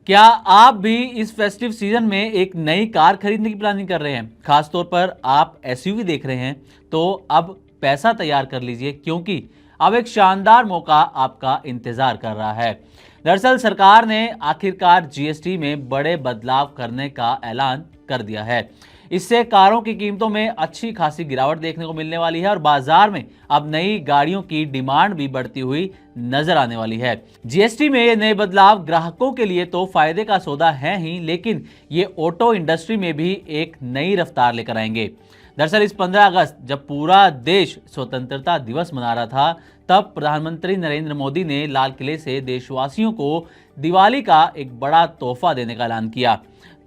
क्या आप भी इस फेस्टिव सीजन में एक नई कार खरीदने की प्लानिंग कर रहे हैं? खासतौर पर आप एसयूवी देख रहे हैं, तो अब पैसा तैयार कर लीजिए, क्योंकि अब एक शानदार मौका आपका इंतजार कर रहा है। दरअसल सरकार ने आखिरकार जीएसटी में बड़े बदलाव करने का ऐलान कर दिया है। इससे कारों की कीमतों में अच्छी खासी गिरावट देखने को मिलने वाली है और बाजार में अब नई गाड़ियों की डिमांड भी बढ़ती हुई नजर आने वाली है। जीएसटी में ये नए बदलाव ग्राहकों के लिए तो फायदे का सौदा है ही, लेकिन ये ऑटो इंडस्ट्री में भी एक नई रफ्तार लेकर आएंगे। दरअसल इस 15 अगस्त जब पूरा देश स्वतंत्रता दिवस मना रहा था, तब प्रधानमंत्री नरेंद्र मोदी ने लाल किले से देशवासियों को दिवाली का एक बड़ा तोहफा देने का ऐलान किया।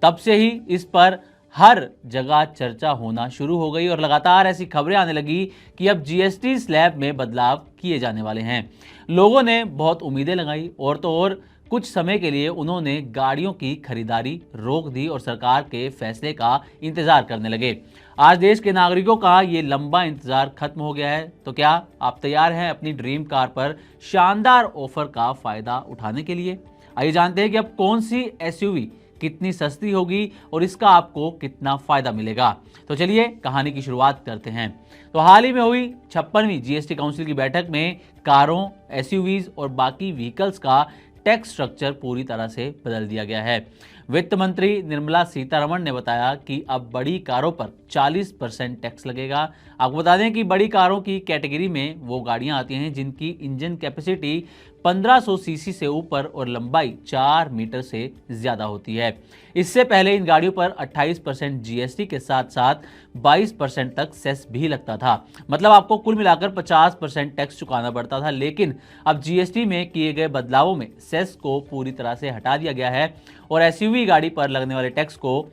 तब से ही इस पर हर जगह चर्चा होना शुरू हो गई और लगातार ऐसी खबरें आने लगी कि अब जीएसटी स्लैब में बदलाव किए जाने वाले हैं। लोगों ने बहुत उम्मीदें लगाई और तो और कुछ समय के लिए उन्होंने गाड़ियों की खरीदारी रोक दी और सरकार के फैसले का इंतजार करने लगे। आज देश के नागरिकों का ये लंबा इंतजार खत्म हो गया है। तो क्या आप तैयार हैं अपनी ड्रीम कार पर शानदार ऑफर का फायदा उठाने के लिए? आइए जानते हैं कि अब कौन सी एसयूवी कितनी सस्ती होगी और इसका आपको कितना फायदा मिलेगा। तो चलिए कहानी की शुरुआत करते हैं। तो हाल ही में हुई 56वीं जीएसटी काउंसिल की बैठक में कारों, एसयूवीज और बाकी व्हीकल्स का टैक्स स्ट्रक्चर पूरी तरह से बदल दिया गया है। वित्त मंत्री निर्मला सीतारमण ने बताया कि अब बड़ी कारों पर 40% टैक्स लगेगा। आपको बता दें कि बड़ी कारों की कैटेगरी में वो गाड़ियां आती हैं जिनकी इंजन कैपेसिटी 1500 सीसी से ऊपर और लंबाई 4 मीटर से ज्यादा होती है। इससे पहले इन गाड़ियों पर 28% जीएसटी के साथ साथ 22% तक सेस भी लगता था। मतलब आपको कुल मिलाकर 50% टैक्स चुकाना पड़ता था, लेकिन अब जीएसटी में किए गए बदलावों में सेस को पूरी तरह से हटा दिया गया है और एसयूवी गाड़ी पर लगने वाले टैक्स को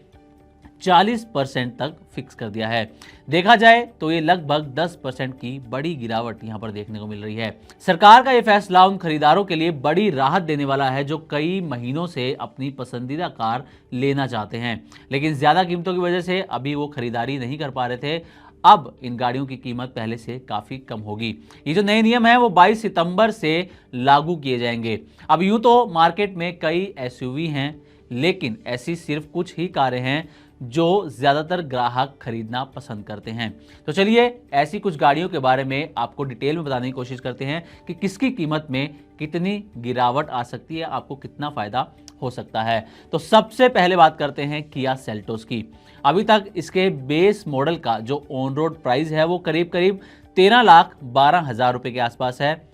40% तक फिक्स कर दिया है। देखा जाए तो ये लगभग 10% की बड़ी गिरावट यहां पर देखने को मिल रही है। सरकार का ये फैसला उन खरीदारों के लिए बड़ी राहत देने वाला है जो कई महीनों से अपनी पसंदीदा कार लेना चाहते हैं, लेकिन ज्यादा कीमतों की वजह से अभी वो खरीदारी नहीं कर पा रहे थे। अब इन गाड़ियों की कीमत पहले से काफी कम होगी। ये जो नए नियम है वो 22 सितंबर से लागू किए जाएंगे। अब यूं तो मार्केट में कई एसयूवी हैं, लेकिन ऐसी सिर्फ कुछ ही कारें हैं जो ज्यादातर ग्राहक खरीदना पसंद करते हैं। तो चलिए ऐसी कुछ गाड़ियों के बारे में आपको डिटेल में बताने की कोशिश करते हैं कि किसकी कीमत में कितनी गिरावट आ सकती है, आपको कितना फायदा हो सकता है। तो सबसे पहले बात करते हैं किया सेल्टोस की। अभी तक इसके बेस मॉडल का जो ऑन रोड प्राइस है वो करीब करीब 13,12,000 रुपए के आसपास है।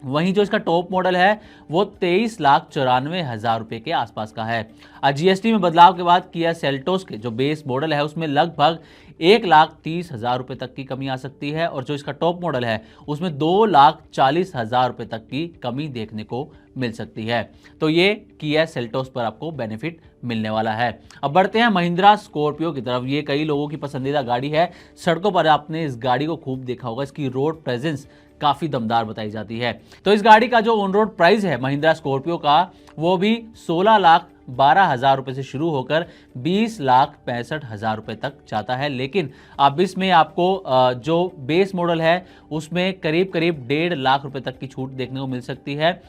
वहीं जो इसका टॉप मॉडल है वो 23,94,000 रुपए के आसपास का है। आज जीएसटी में बदलाव के बाद किया सेल्टोस के जो बेस मॉडल है उसमें लगभग 1,30,000 रुपए तक की कमी आ सकती है और जो इसका टॉप मॉडल है उसमें 2,40,000 रुपए तक की कमी देखने को मिल सकती है। तो ये किया सेल्टोस पर आपको बेनिफिट मिलने वाला है। अब बढ़ते हैं महिंद्रा स्कॉर्पियो की तरफ। ये कई लोगों की पसंदीदा गाड़ी है। सड़कों पर आपने इस गाड़ी को खूब देखा होगा। इसकी रोड प्रेजेंस काफी दमदार बताई जाती है। तो इस गाड़ी का जो ऑन रोड प्राइस है महिंद्रा स्कॉर्पियो का वो भी 16,12,000 रुपए से शुरू होकर 20,65,000 रुपए तक जाता है। लेकिन अब इसमें आपको जो बेस मॉडल है उसमें करीब करीब 1.5 लाख रुपए तक की छूट देखने को मिल सकती है।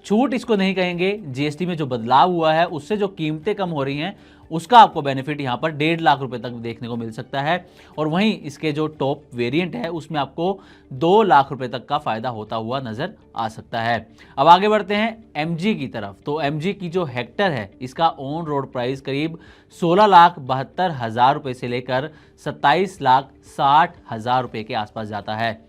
छूट इसको नहीं कहेंगे, जीएसटी में जो बदलाव हुआ है उससे जो कीमतें कम हो रही हैं उसका आपको बेनिफिट यहां पर 1.5 लाख रुपए तक देखने को मिल सकता है। और वहीं इसके जो टॉप वेरिएंट है उसमें आपको 2 लाख रुपए तक का फायदा होता हुआ नजर आ सकता है। अब आगे बढ़ते हैं एमजी की तरफ। तो एमजी की जो हेक्टर है इसका ऑन रोड प्राइस करीब 16,72,000 रुपए से लेकर 27,60,000 रुपए के आसपास जाता है।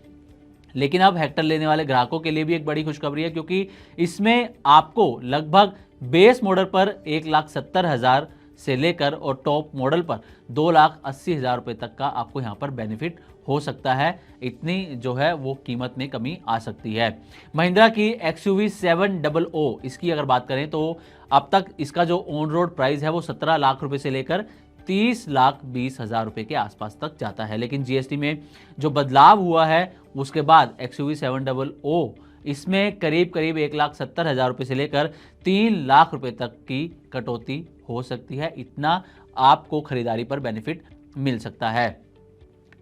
लेकिन अब हेक्टर लेने वाले ग्राहकों के लिए भी एक बड़ी खुशखबरी है, क्योंकि इसमें आपको लगभग बेस मॉडल पर 1,70,000 से लेकर और टॉप मॉडल पर 2,80,000 रुपए तक का आपको यहां पर बेनिफिट हो सकता है। इतनी जो है वो कीमत में कमी आ सकती है। महिंद्रा की एक्सयूवी 700 इसकी अगर बात करें तो अब तक इसका जो ऑन रोड प्राइस है वो 17 लाख रुपए से लेकर 30,20,000 रुपए के आसपास तक जाता है। लेकिन जीएसटी में जो बदलाव हुआ है उसके बाद एक्सयूवी 700 इसमें करीब करीब 1,70,000 रुपए से लेकर 3 लाख रुपए तक की कटौती हो सकती है। इतना आपको खरीदारी पर बेनिफिट मिल सकता है।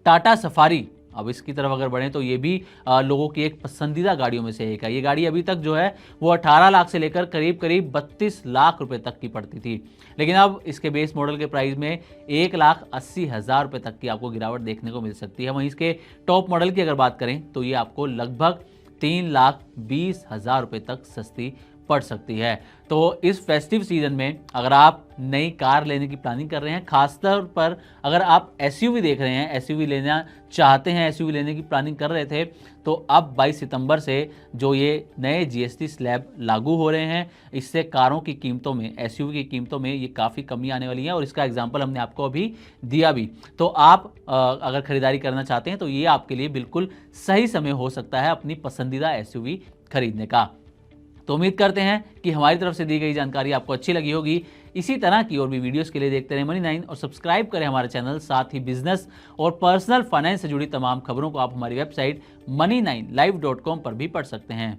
टाटा सफारी अब इसकी तरफ अगर बढ़ें तो ये भी लोगों की एक पसंदीदा गाड़ियों में से एक है। ये गाड़ी अभी तक जो है वो 18 लाख से लेकर करीब करीब 32 लाख रुपए तक की पड़ती थी, लेकिन अब इसके बेस मॉडल के प्राइस में 1,80,000 रुपए तक की आपको गिरावट देखने को मिल सकती है। वहीं इसके टॉप मॉडल की अगर बात करें तो ये आपको लगभग 3,20,000 रुपए तक सस्ती पड़ सकती है। तो इस फेस्टिव सीजन में अगर आप नई कार लेने की प्लानिंग कर रहे हैं, खासतौर पर अगर आप एसयूवी देख रहे हैं, एसयूवी लेना चाहते हैं, एसयूवी लेने की प्लानिंग कर रहे थे, तो अब 22 सितंबर से जो ये नए जीएसटी स्लैब लागू हो रहे हैं, इससे कारों की कीमतों में, एसयूवी की कीमतों में ये काफ़ी कमी आने वाली है और इसका एग्जाम्पल हमने आपको अभी दिया भी। तो आप अगर खरीदारी करना चाहते हैं तो ये आपके लिए बिल्कुल सही समय हो सकता है अपनी पसंदीदा एसयूवी खरीदने का। तो उम्मीद करते हैं कि हमारी तरफ से दी गई जानकारी आपको अच्छी लगी होगी। इसी तरह की और भी वीडियोस के लिए देखते रहें मनी9 और सब्सक्राइब करें हमारा चैनल। साथ ही बिजनेस और पर्सनल फाइनेंस से जुड़ी तमाम खबरों को आप हमारी वेबसाइट money9live.com पर भी पढ़ सकते हैं।